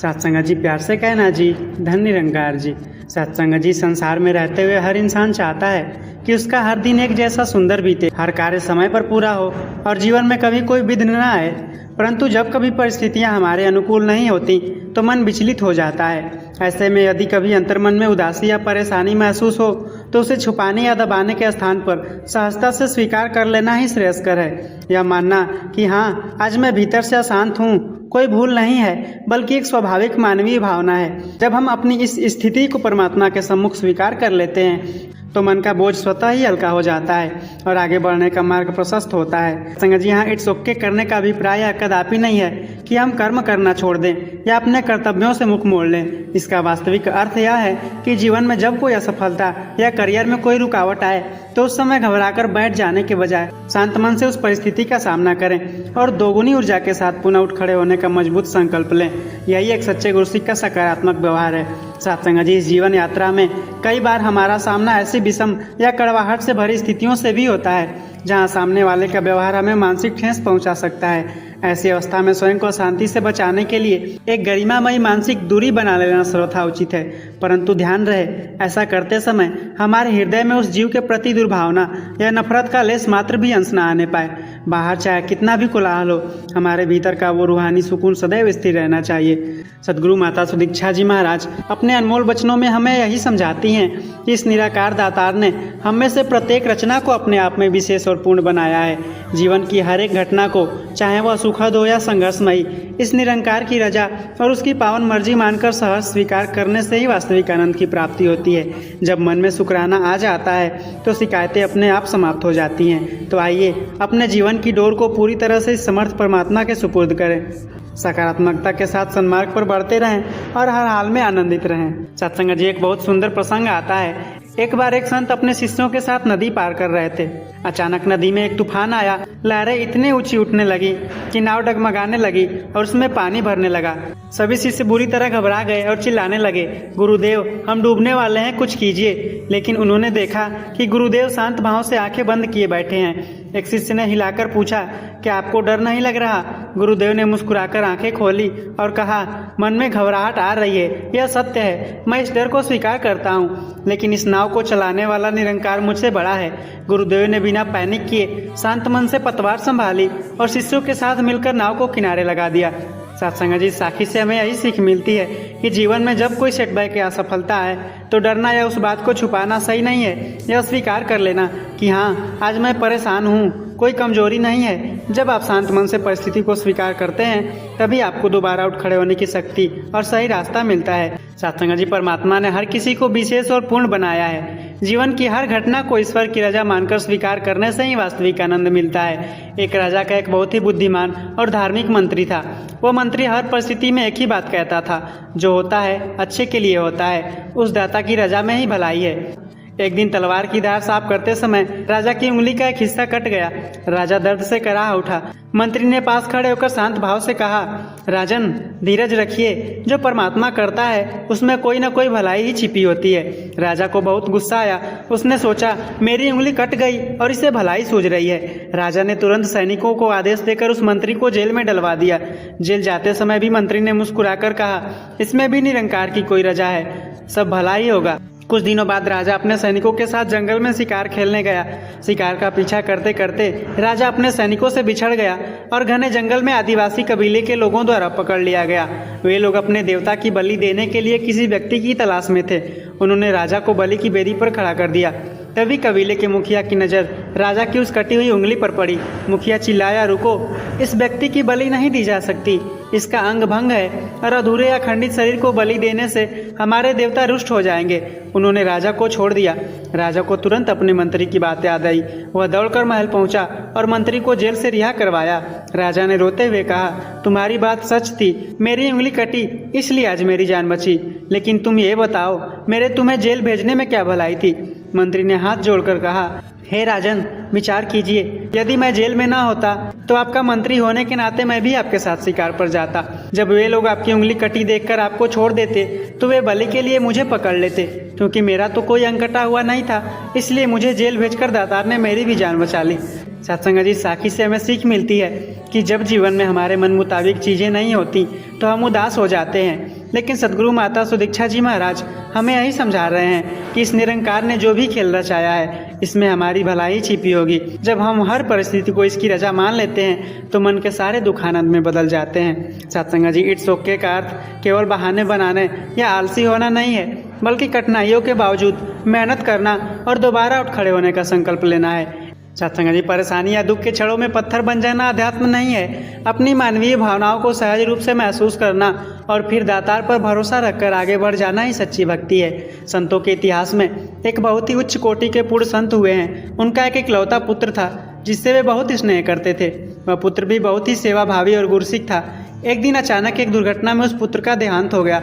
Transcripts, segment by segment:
सत्संग जी प्यार से कहना जी, धन निरंकार जी। सत्संग जी संसार में रहते हुए हर इंसान चाहता है कि उसका हर दिन एक जैसा सुंदर बीते, हर कार्य समय पर पूरा हो और जीवन में कभी कोई विघ्न न आए। परंतु जब कभी परिस्थितियां हमारे अनुकूल नहीं होती तो मन विचलित हो जाता है। ऐसे में यदि कभी अंतर्मन में उदासी या परेशानी महसूस हो तो उसे छुपाने या दबाने के स्थान पर सहजता से स्वीकार कर लेना ही श्रेयस्कर है। यह मानना कि हाँ, आज मैं भीतर से अशांत हूँ, कोई भूल नहीं है, बल्कि एक स्वाभाविक मानवीय भावना है। जब हम अपनी इस स्थिति को परमात्मा के सम्मुख स्वीकार कर लेते हैं तो मन का बोझ स्वतः ही हल्का हो जाता है और आगे बढ़ने का मार्ग प्रशस्त होता है। संगत जी, यहाँ इट्स ओके करने का अभिप्राय कदापि नहीं है कि हम कर्म करना छोड़ दें या अपने कर्तव्यों से मुख मोड़ लें। इसका वास्तविक अर्थ यह है कि जीवन में जब कोई असफलता या करियर में कोई रुकावट आए तो उस समय घबराकर बैठ जाने के बजाय शांत मन से उस परिस्थिति का सामना करें और दोगुनी ऊर्जा के साथ पुनः उठ खड़े होने का मजबूत संकल्प लें। यही एक सच्चे गुरुसिख का सकारात्मक व्यवहार है। सत्संग जी, इस जीवन यात्रा में कई बार हमारा सामना ऐसी विषम या कड़वाहट से भरी स्थितियों से भी होता है जहां सामने वाले का व्यवहार हमें मानसिक ठेस पहुंचा सकता है। ऐसी अवस्था में स्वयं को शांति से बचाने के लिए एक गरिमामयी मानसिक दूरी बना लेना सर्वथा उचित है। परंतु ध्यान रहे, ऐसा करते समय हमारे हृदय में उस जीव के प्रति दुर्भावना या नफरत का लेस मात्र भी अंश न आने पाए। बाहर चाहे कितना भी कोलाहल हो, हमारे भीतर का वो रूहानी सुकून सदैव स्थिर रहना चाहिए। सदगुरु माता सुदीक्षा जी महाराज अपने अनमोल वचनों में हमें यही समझाती हैं कि इस निराकार दातार ने हम में से प्रत्येक रचना को अपने आप में विशेष और पूर्ण बनाया है। जीवन की हर एक घटना को, चाहे वह सुखद हो या संघर्षमयी, इस निरंकार की रजा और उसकी पावन मर्जी मानकर सहर्ष स्वीकार करने से ही वास्तविक आनंद की प्राप्ति होती है। जब मन में शुक्राना आ जाता है तो शिकायतें अपने आप समाप्त हो जाती हैं। तो आइए अपने जीवन की डोर को पूरी तरह से समर्थ परमात्मा के सुपुर्द करें, सकारात्मकता के साथ सन्मार्ग पर बढ़ते रहें और हर हाल में आनंदित रहें। सत्संग जी, एक बहुत सुंदर प्रसंग आता है। एक बार एक संत अपने शिष्यों के साथ नदी पार कर रहे थे। अचानक नदी में एक तूफान आया। लहरें इतनी ऊंची उठने लगी कि नाव डगमगाने लगी और उसमें पानी भरने लगा। सभी शिष्य बुरी तरह घबरा गए और चिल्लाने लगे, गुरुदेव, हम डूबने वाले हैं, कुछ कीजिए। लेकिन उन्होंने देखा कि गुरुदेव शांत भाव से आंखें बंद किए बैठे हैं। एक शिष्य ने हिलाकर पूछा, क्या आपको डर नहीं लग रहा? गुरुदेव ने मुस्कुराकर आंखें खोली और कहा, मन में घबराहट आ रही है, यह सत्य है, मैं इस डर को स्वीकार करता हूँ, लेकिन इस नाव को चलाने वाला निरंकार मुझसे बड़ा है। गुरुदेव ने बिना पैनिक किए शांत मन से पतवार संभाली और शिष्यों के साथ मिलकर नाव को किनारे लगा दिया। सत्संग जी, साखी से हमें यही सीख मिलती है कि जीवन में जब कोई सेटबैक या असफलता है तो डरना या उस बात को छुपाना सही नहीं है। यह स्वीकार कर लेना कि हाँ, आज मैं परेशान हूँ, कोई कमजोरी नहीं है। जब आप शांत मन से परिस्थिति को स्वीकार करते हैं तभी आपको दोबारा उठ खड़े होने की शक्ति और सही रास्ता मिलता है। सत्संग जी, परमात्मा ने हर किसी को विशेष और पूर्ण बनाया है। जीवन की हर घटना को ईश्वर की रजा मानकर स्वीकार करने से ही वास्तविक आनंद मिलता है। एक राजा का एक बहुत ही बुद्धिमान और धार्मिक मंत्री था। वो मंत्री हर परिस्थिति में एक ही बात कहता था, जो होता है अच्छे के लिए होता है, उस दाता की रजा में ही भलाई है। एक दिन तलवार की धार साफ करते समय राजा की उंगली का एक हिस्सा कट गया। राजा दर्द से कराह उठा। मंत्री ने पास खड़े होकर शांत भाव से कहा, राजन, धीरज रखिए, जो परमात्मा करता है उसमें कोई न कोई भलाई ही छिपी होती है। राजा को बहुत गुस्सा आया। उसने सोचा, मेरी उंगली कट गई और इसे भलाई सूझ रही है। राजा ने तुरंत सैनिकों को आदेश देकर उस मंत्री को जेल में डलवा दिया। जेल जाते समय भी मंत्री ने मुस्कुराकर कहा, इसमें भी निरंकार की कोई रजा है, सब भला ही होगा। कुछ दिनों बाद राजा अपने सैनिकों के साथ जंगल में शिकार खेलने गया। शिकार का पीछा करते करते राजा अपने सैनिकों से बिछड़ गया और घने जंगल में आदिवासी कबीले के लोगों द्वारा पकड़ लिया गया। वे लोग अपने देवता की बलि देने के लिए किसी व्यक्ति की तलाश में थे। उन्होंने राजा को बलि की वेदी पर खड़ा कर दिया। तभी कबीले के मुखिया की नज़र राजा की उस कटी हुई उंगली पर पड़ी। मुखिया चिल्लाया, रुको, इस व्यक्ति की बलि नहीं दी जा सकती, इसका अंग भंग है और अधूरे या खंडित शरीर को बलि देने से हमारे देवता रुष्ट हो जाएंगे। उन्होंने राजा को छोड़ दिया। राजा को तुरंत अपने मंत्री की बात याद आई। वह दौड़कर महल पहुंचा और मंत्री को जेल से रिहा करवाया। राजा ने रोते हुए कहा, तुम्हारी बात सच थी, मेरी उंगली कटी इसलिए आज मेरी जान बची, लेकिन तुम ये बताओ, मेरे तुम्हें जेल भेजने में क्या भलाई थी? मंत्री ने हाथ जोड़कर कहा, हे राजन, विचार कीजिए, यदि मैं जेल में ना होता तो आपका मंत्री होने के नाते मैं भी आपके साथ शिकार पर जाता। जब वे लोग आपकी उंगली कटी देखकर आपको छोड़ देते तो वे बलि के लिए मुझे पकड़ लेते, क्योंकि मेरा तो कोई अंग कटा हुआ नहीं था, इसलिए मुझे जेल भेजकर दातार ने मेरी भी जान बचा ली। सत्संग जी, साखी से हमें सीख मिलती है कि जब जीवन में हमारे मन मुताबिक चीज़ें नहीं होती तो हम उदास हो जाते हैं, लेकिन सदगुरु माता सुदीक्षा जी महाराज हमें यही समझा रहे हैं कि इस निरंकार ने जो भी खेल रचाया है इसमें हमारी भलाई छिपी होगी। जब हम हर परिस्थिति को इसकी रजा मान लेते हैं तो मन के सारे दुख आनंद में बदल जाते हैं। सत्संग जी, इट्स ओके का अर्थ केवल बहाने बनाने या आलसी होना नहीं है, बल्कि कठिनाइयों के बावजूद मेहनत करना और दोबारा उठ खड़े होने का संकल्प लेना है। सत्संग जी, परेशानी या दुख के क्षणों में पत्थर बन जाना अध्यात्म नहीं है। अपनी मानवीय भावनाओं को सहज रूप से महसूस करना और फिर दातार पर भरोसा रखकर आगे बढ़ जाना ही सच्ची भक्ति है। संतों के इतिहास में एक बहुत ही उच्च कोटि के पूर्ण संत हुए हैं। उनका एक इकलौता पुत्र था जिससे वे बहुत स्नेह करते थे। वह पुत्र भी बहुत ही सेवाभावी और गुरसिक था। एक दिन अचानक एक दुर्घटना में उस पुत्र का देहांत हो गया।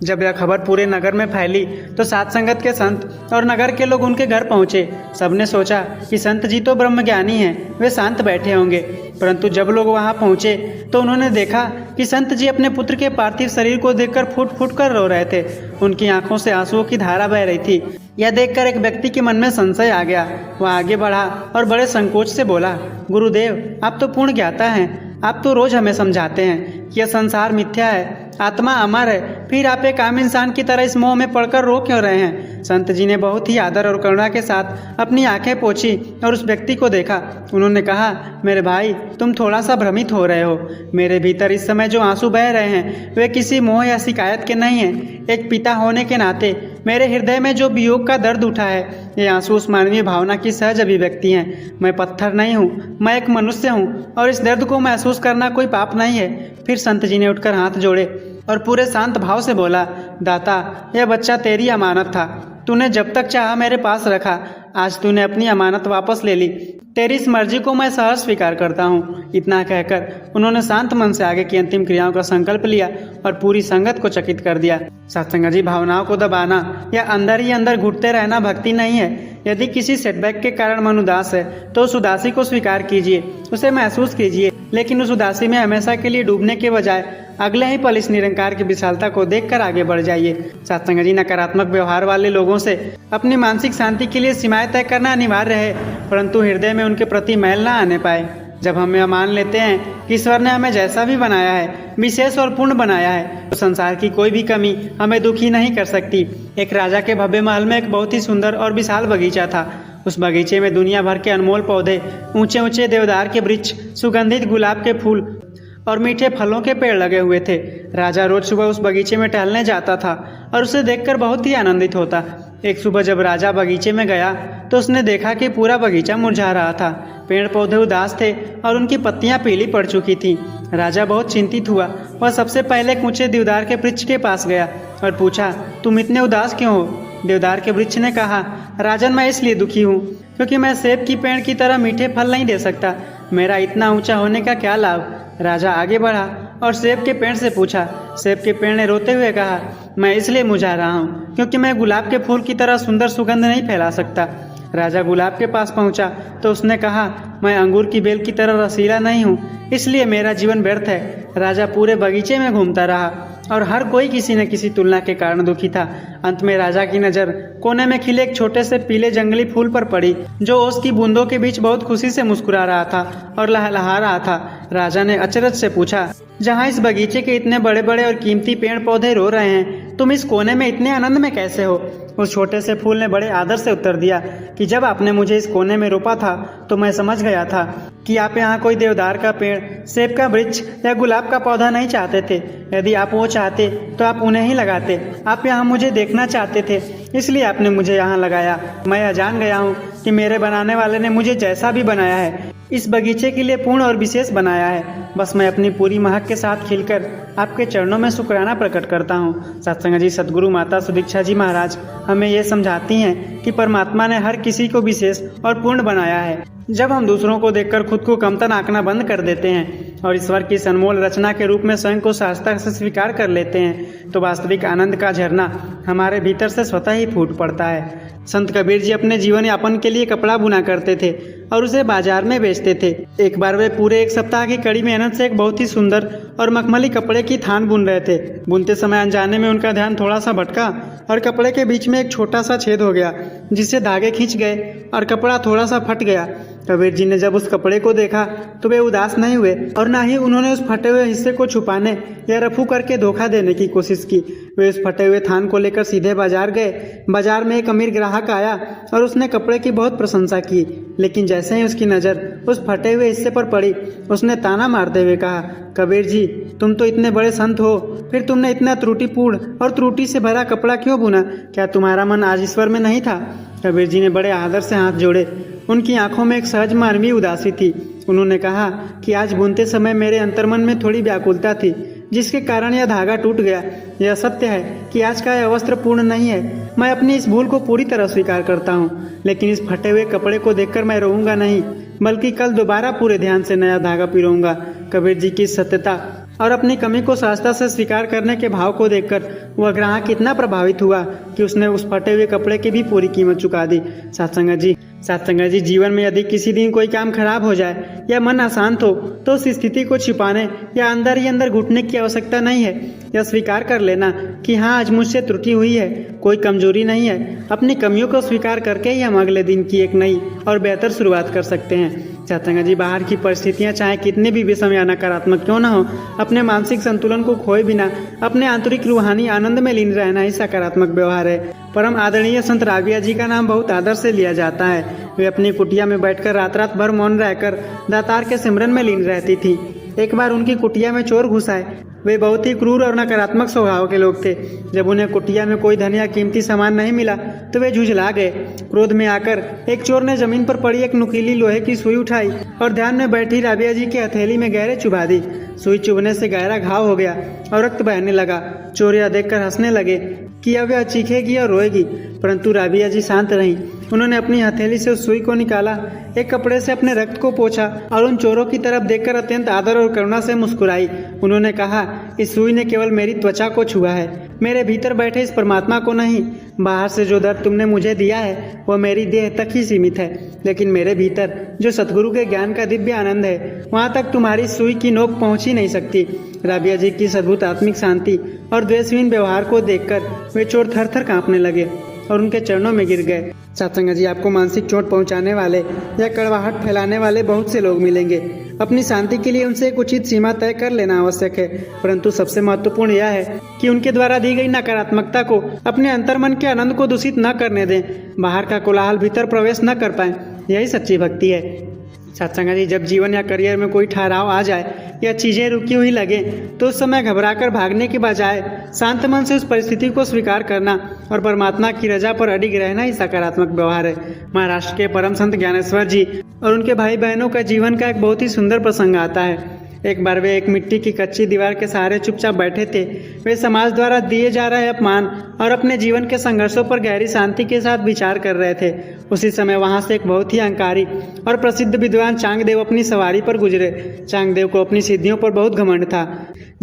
जब यह खबर पूरे नगर में फैली तो साथ संगत के संत और नगर के लोग उनके घर पहुंचे। सबने सोचा कि संत जी तो ब्रह्मज्ञानी हैं, वे शांत बैठे होंगे, परंतु जब लोग वहां पहुंचे तो उन्होंने देखा कि संत जी अपने पुत्र के पार्थिव शरीर को देखकर फूट फूट कर रो रहे थे। उनकी आंखों से आंसुओं की धारा बह रही थी। यह देखकर एक व्यक्ति के मन में संशय आ गया। वह आगे बढ़ा और बड़े संकोच से बोला, गुरुदेव, आप तो पूर्ण ज्ञाता हैं, आप तो रोज हमें समझाते हैं कि यह संसार मिथ्या है, आत्मा अमर है, फिर आप एक आम इंसान की तरह इस मोह में पड़कर रो क्यों रहे हैं। संत जी ने बहुत ही आदर और करुणा के साथ अपनी आंखें पोंछी और उस व्यक्ति को देखा। उन्होंने कहा, मेरे भाई, तुम थोड़ा सा भ्रमित हो रहे हो। मेरे भीतर इस समय जो आंसू बह रहे हैं वे किसी मोह या शिकायत के नहीं हैं। एक पिता होने के नाते मेरे हृदय में जो वियोग का दर्द उठा है, ये आंसू उस मानवीय भावना की सहज अभिव्यक्ति हैं। मैं पत्थर नहीं हूँ, मैं एक मनुष्य हूँ और इस दर्द को महसूस करना कोई पाप नहीं है। फिर संत जी ने उठकर हाथ जोड़े और पूरे शांत भाव से बोला, दाता, यह बच्चा तेरी अमानत था, तूने जब तक चाहा मेरे पास रखा। आज तूने अपनी अमानत वापस ले ली, तेरी इस मर्जी को मैं सहर्ष स्वीकार करता हूँ। इतना कहकर उन्होंने शांत मन से आगे की अंतिम क्रियाओं का संकल्प लिया और पूरी संगत को चकित कर दिया। सत्संग जी, भावनाओं को दबाना या अंदर ही अंदर घुटते रहना भक्ति नहीं है। यदि किसी सेटबैक के कारण मन उदास है तो उस उदासी को स्वीकार कीजिए, उसे महसूस कीजिए, लेकिन उस उदासी में हमेशा के लिए डूबने के बजाय अगले ही पल इस निरंकार की विशालता को देखकर आगे बढ़ जाइए। सत्संग जी, नकारात्मक व्यवहार वाले लोगों से अपनी मानसिक शांति के लिए सीमाएं तय करना अनिवार्य है, परंतु हृदय में उनके प्रति मैल ना आने पाए। जब हम यह मान लेते हैं कि ईश्वर ने हमें जैसा भी बनाया है, विशेष और पूर्ण बनाया है, तो संसार की कोई भी कमी हमें दुखी नहीं कर सकती। एक राजा के भव्य महल में एक बहुत ही सुंदर और विशाल बगीचा था। उस बगीचे में दुनिया भर के अनमोल पौधे, ऊंचे ऊंचे देवदार के वृक्ष, सुगंधित गुलाब के फूल और मीठे फलों के पेड़ लगे हुए थे। राजा रोज सुबह उस बगीचे में टहलने जाता था और उसे देखकर बहुत ही आनंदित होता। एक सुबह जब राजा बगीचे में गया तो उसने देखा कि पूरा बगीचा मुरझा रहा था। पेड़ पौधे उदास थे और उनकी पत्तियां पीली पड़ चुकी थीं। राजा बहुत चिंतित हुआ। वह सबसे पहले ऊंचे देवदार के वृक्ष के पास गया और पूछा, तुम इतने उदास क्यों हो? देवदार के वृक्ष ने कहा, राजन, मैं इसलिए दुखी हूँ क्योंकि मैं सेब की पेड़ की तरह मीठे फल नहीं दे सकता। मेरा इतना ऊंचा होने का क्या लाभ? राजा आगे बढ़ा और सेब के पेड़ से पूछा। सेब के पेड़ ने रोते हुए कहा, मैं इसलिए मुरझा रहा हूँ क्योंकि मैं गुलाब के फूल की तरह सुंदर सुगंध नहीं फैला सकता। राजा गुलाब के पास पहुंचा तो उसने कहा, मैं अंगूर की बेल की तरह रसीला नहीं हूँ, इसलिए मेरा जीवन व्यर्थ है। राजा पूरे बगीचे में घूमता रहा और हर कोई किसी न किसी तुलना के कारण दुखी था। अंत में राजा की नज़र कोने में खिले एक छोटे से पीले जंगली फूल पर पड़ी, जो ओस की बूंदों के बीच बहुत खुशी से मुस्कुरा रहा था और लहलहा रहा था। राजा ने अचरज से पूछा, जहाँ इस बगीचे के इतने बड़े बड़े और कीमती पेड़ पौधे रो रहे हैं, तुम इस कोने में इतने आनंद में कैसे हो? उस छोटे से फूल ने बड़े आदर से उत्तर दिया कि जब आपने मुझे इस कोने में रोपा था तो मैं समझ गया था कि आप यहाँ कोई देवदार का पेड़, सेब का वृक्ष या गुलाब का पौधा नहीं चाहते थे। यदि आप वो चाहते तो आप उन्हें ही लगाते। आप यहाँ मुझे देखना चाहते थे, इसलिए आपने मुझे यहाँ लगाया। मैं यह जान गया हूँ कि मेरे बनाने वाले ने मुझे जैसा भी बनाया है, इस बगीचे के लिए पूर्ण और विशेष बनाया है। बस मैं अपनी पूरी महक के साथ खिलकर आपके चरणों में शुक्राना प्रकट करता हूँ। सत्संग जी, सदगुरु माता सुदीक्षा जी महाराज हमें ये समझाती हैं कि परमात्मा ने हर किसी को विशेष और पूर्ण बनाया है। जब हम दूसरों को देखकर खुद को कमतर आंकना बंद कर देते हैं और ईश्वर की इस अनमोल रचना के रूप में स्वयं को सहजता से स्वीकार कर लेते हैं, तो वास्तविक आनंद का झरना हमारे भीतर से स्वतः ही फूट पड़ता है। संत कबीर जी अपने जीवन यापन के लिए कपड़ा बुना करते थे। और उसे बाजार में बेचते थे। एक बार वे पूरे एक सप्ताह की कड़ी मेहनत से एक बहुत ही सुंदर और मखमली कपड़े की थान बुन रहे थे। बुनते समय अनजाने में उनका ध्यान थोड़ा सा भटका और कपड़े के बीच में एक छोटा सा छेद हो गया, जिससे धागे खींच गए और कपड़ा थोड़ा सा फट गया। कबीर जी ने जब उस कपड़े को देखा तो वे उदास नहीं हुए और ना ही उन्होंने उस फटे हुए हिस्से को छुपाने या रफू करके धोखा देने की कोशिश की। वे उस फटे हुए थान को लेकर सीधे बाजार गए। बाजार में एक अमीर ग्राहक आया और उसने कपड़े की बहुत प्रशंसा की, लेकिन जैसे ही उसकी नज़र उस फटे हुए हिस्से पर पड़ी, उसने ताना मारते हुए कहा, कबीर जी, तुम तो इतने बड़े संत हो, फिर तुमने इतना त्रुटिपूर्ण और त्रुटि से भरा कपड़ा क्यों बुना? क्या तुम्हारा मन आज ईश्वर में नहीं था? कबीर जी ने बड़े आदर से हाथ जोड़े। उनकी आंखों में एक सहज मानवीय उदासी थी। उन्होंने कहा कि आज बुनते समय मेरे अंतर्मन में थोड़ी व्याकुलता थी, जिसके कारण यह धागा टूट गया। यह सत्य है कि आज का यह वस्त्र पूर्ण नहीं है। मैं अपनी इस भूल को पूरी तरह स्वीकार करता हूँ, लेकिन इस फटे हुए कपड़े को देखकर मैं रोऊंगा नहीं, बल्कि कल दोबारा पूरे ध्यान से नया धागा पिरोऊंगा। कबीर जी की सत्यता और अपनी कमी को सहजता से स्वीकार करने के भाव को देखकर वह ग्राहक इतना प्रभावित हुआ कि उसने उस फटे हुए कपड़े की भी पूरी कीमत चुका दी। सत्संग जी, जीवन में यदि किसी दिन कोई काम खराब हो जाए या मन अशांत हो तो उस स्थिति को छिपाने या अंदर ही अंदर घुटने की आवश्यकता नहीं है। यह स्वीकार कर लेना कि हाँ, आज मुझसे त्रुटि हुई है, कोई कमजोरी नहीं है। अपनी कमियों को स्वीकार करके ही हम अगले दिन की एक नई और बेहतर शुरुआत कर सकते हैं। सत्संग जी, बाहर की परिस्थितियां चाहे कितनी भी विषम या नकारात्मक क्यों न हो, अपने मानसिक संतुलन को खोए बिना अपने आंतरिक रूहानी आनंद में लीन रहना ही सकारात्मक व्यवहार है। परम आदरणीय संत राबिया जी का नाम बहुत आदर से लिया जाता है। वे अपनी कुटिया में बैठकर रात रात भर मौन रहकर दातार के सिमरन में लीन रहती थी। एक बार उनकी कुटिया में चोर घुस आए। वे बहुत ही क्रूर और नकारात्मक स्वभाव के लोग थे। जब उन्हें कुटिया में कोई धन या कीमती सामान नहीं मिला तो वे झुंझला गए। क्रोध में आकर एक चोर ने जमीन पर पड़ी एक नुकीली लोहे की सुई उठाई और ध्यान में बैठी राबिया जी की हथेली में गहरे चुभा दी। सुई चुभने से गहरा घाव हो गया और रक्त बहने लगा। चोर यह देखकर हंसने लगे कि अब वह चीखेगी और रोएगी, परंतु राबिया जी शांत रहीं। उन्होंने अपनी हथेली से उस सुई को निकाला, एक कपड़े से अपने रक्त को पोंछा और उन चोरों की तरफ देखकर अत्यंत आदर और करुणा से मुस्कुराई। उन्होंने कहा, इस सुई ने केवल मेरी त्वचा को छुआ है, मेरे भीतर बैठे इस परमात्मा को नहीं। बाहर से जो दर्द तुमने मुझे दिया है वह मेरी देह तक ही सीमित है, लेकिन मेरे भीतर जो सतगुरु के ज्ञान का दिव्य आनंद है, वहाँ तक तुम्हारी सुई की नोक पहुँच ही नहीं सकती। राबिया जी की अद्भुत आत्मिक शांति और द्वेषहीन व्यवहार को देखकर वे चोर थर थर कांपने लगे और उनके चरणों में गिर गए। सत्संग जी, आपको मानसिक चोट पहुंचाने वाले या कड़वाहट फैलाने वाले बहुत से लोग मिलेंगे। अपनी शांति के लिए उनसे एक उचित सीमा तय कर लेना आवश्यक है, परंतु सबसे महत्वपूर्ण यह है कि उनके द्वारा दी गई नकारात्मकता को अपने अंतर्मन के आनंद को दूषित न करने दें। बाहर का कोलाहल भीतर प्रवेश न कर पाए, यही सच्ची भक्ति है। सत्संग जी, जब जीवन या करियर में कोई ठहराव आ जाए या चीजें रुकी हुई लगे तो उस समय घबराकर भागने के बजाय शांत मन से उस परिस्थिति को स्वीकार करना और परमात्मा की रजा पर अडिग रहना ही सकारात्मक व्यवहार है। महाराष्ट्र के परम संत ज्ञानेश्वर जी और उनके भाई बहनों का जीवन का एक बहुत ही सुंदर प्रसंग आता है। एक बार वे एक मिट्टी की कच्ची दीवार के सहारे चुपचाप बैठे थे। वे समाज द्वारा दिए जा रहे अपमान और अपने जीवन के संघर्षों पर गहरी शांति के साथ विचार कर रहे थे। उसी समय वहां से एक बहुत ही अहंकारी और प्रसिद्ध विद्वान चांगदेव अपनी सवारी पर गुजरे। चांगदेव को अपनी सिद्धियों पर बहुत घमंड था।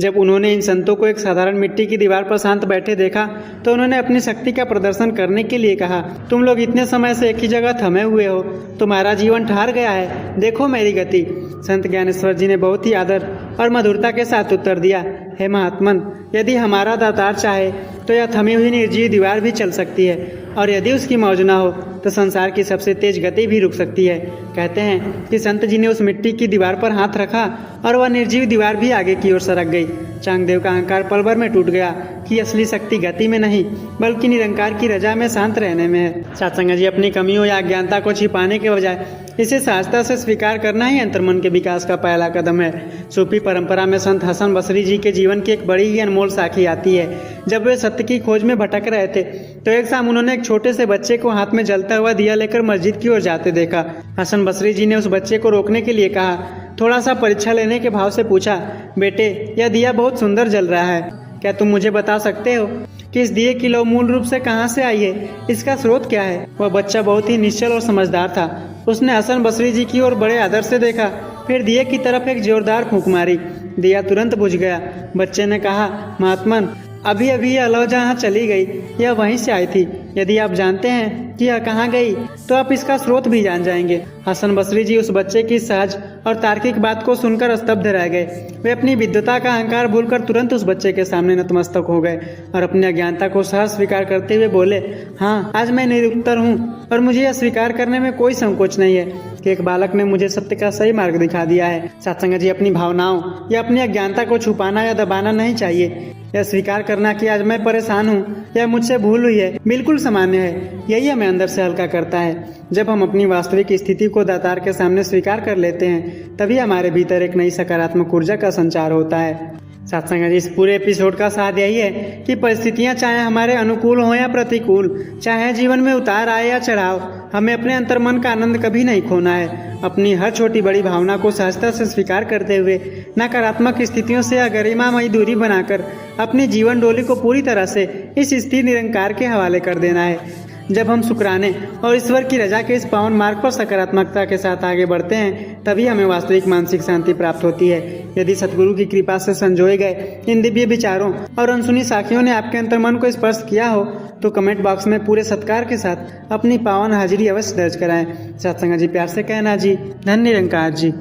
जब उन्होंने इन संतों को एक साधारण मिट्टी की दीवार पर शांत बैठे देखा तो उन्होंने अपनी शक्ति का प्रदर्शन करने के लिए कहा, तुम लोग इतने समय से एक ही जगह थमे हुए हो, तुम्हारा जीवन ठहर गया है, देखो मेरी गति। संत ज्ञानेश्वर जी ने बहुत ही आदर और मधुरता के साथ उत्तर दिया, हे महात्मन, यदि हमारा दातार चाहे तो यह थमी हुई निर्जीव दीवार भी चल सकती है, और यदि उसकी मौज ना हो तो संसार की सबसे तेज गति भी रुक सकती है। कहते हैं कि संत जी ने उस मिट्टी की दीवार पर हाथ रखा और वह निर्जीव दीवार भी आगे की ओर सरक गई। चांगदेव का अहंकार पल भर में टूट गया कि असली शक्ति गति में नहीं बल्कि निरंकार की रजा में शांत रहने में है। सत्संग जी, अपनी कमियों या अज्ञानता को छिपाने के बजाय इसे सहजता से स्वीकार करना ही अंतर्मन के विकास का पहला कदम है। सूफी परंपरा में संत हसन बसरी जी के जीवन की एक बड़ी ही अनमोल साखी आती है। जब वे सत्य की खोज में भटक रहे थे तो एक शाम उन्होंने एक छोटे से बच्चे को हाथ में जलता हुआ दिया लेकर मस्जिद की ओर जाते देखा। हसन बसरी जी ने उस बच्चे को रोकने के लिए कहा, थोड़ा सा परीक्षा लेने के भाव से पूछा, बेटे, यह दिया बहुत सुंदर जल रहा है, क्या तुम मुझे बता सकते हो कि इस दिए की लौ मूल रूप से कहाँ से आई है, इसका स्रोत क्या है? वह बच्चा बहुत ही निश्चल और समझदार था। उसने हसन बसरी जी की ओर बड़े आदर से देखा, फिर दिए की तरफ एक जोरदार फूंक मारी। दिया तुरंत बुझ गया। बच्चे ने कहा, महात्मन, अभी अभी यह लौ जहाँ चली गई यह वहीं से आई थी। यदि आप जानते हैं कि कि यह कहाँ गई, तो आप इसका स्रोत भी जान जाएंगे। हसन बसरी जी उस बच्चे की सहज और तार्किक बात को सुनकर स्तब्ध रह गए। वे अपनी विद्वता का अहंकार भूलकर तुरंत उस बच्चे के सामने नतमस्तक हो गए और अपनी अज्ञानता को सहज स्वीकार करते हुए बोले, हाँ, आज मैं निरुत्तर हूँ और मुझे यह स्वीकार करने में कोई संकोच नहीं है कि एक बालक ने मुझे सत्य का सही मार्ग दिखा दिया है। सत्संग जी, अपनी भावनाओं या अपनी अज्ञानता को छुपाना या दबाना नहीं चाहिए। यह स्वीकार करना कि आज मैं परेशान हूँ या मुझसे भूल हुई है बिल्कुल सामान्य है। यही हमें अंदर से हल्का करता है। जब हम अपनी वास्तविक स्थिति को दातार के सामने स्वीकार कर लेते हैं, तभी हमारे भीतर एक नई सकारात्मक ऊर्जा का संचार होता है। सत्संग जी, इस पूरे एपिसोड का साथ यही है कि परिस्थितियां चाहे हमारे अनुकूल हो या प्रतिकूल, चाहे जीवन में उतार आए या चढ़ाव, हमें अपने अंतर्मन का आनंद कभी नहीं खोना है। अपनी हर छोटी बड़ी भावना को सहजता से स्वीकार करते हुए नकारात्मक स्थितियों से गरिमामयी दूरी बनाकर अपनी जीवन डोली को पूरी तरह से इस स्थिर निरंकार के हवाले कर देना है। जब हम शुक्राने और ईश्वर की रजा के इस पावन मार्ग पर सकारात्मकता के साथ आगे बढ़ते हैं, तभी हमें वास्तविक मानसिक शांति प्राप्त होती है। यदि सतगुरु की कृपा से संजोए गए इन दिव्य विचारों और अनसुनी साखियों ने आपके अंतर्मन को स्पर्श किया हो, तो कमेंट बॉक्स में पूरे सत्कार के साथ अपनी पावन हाजिरी अवश्य दर्ज कराएं। सत्संग जी, प्यार से कहना जी, धन्य निरंकार जी।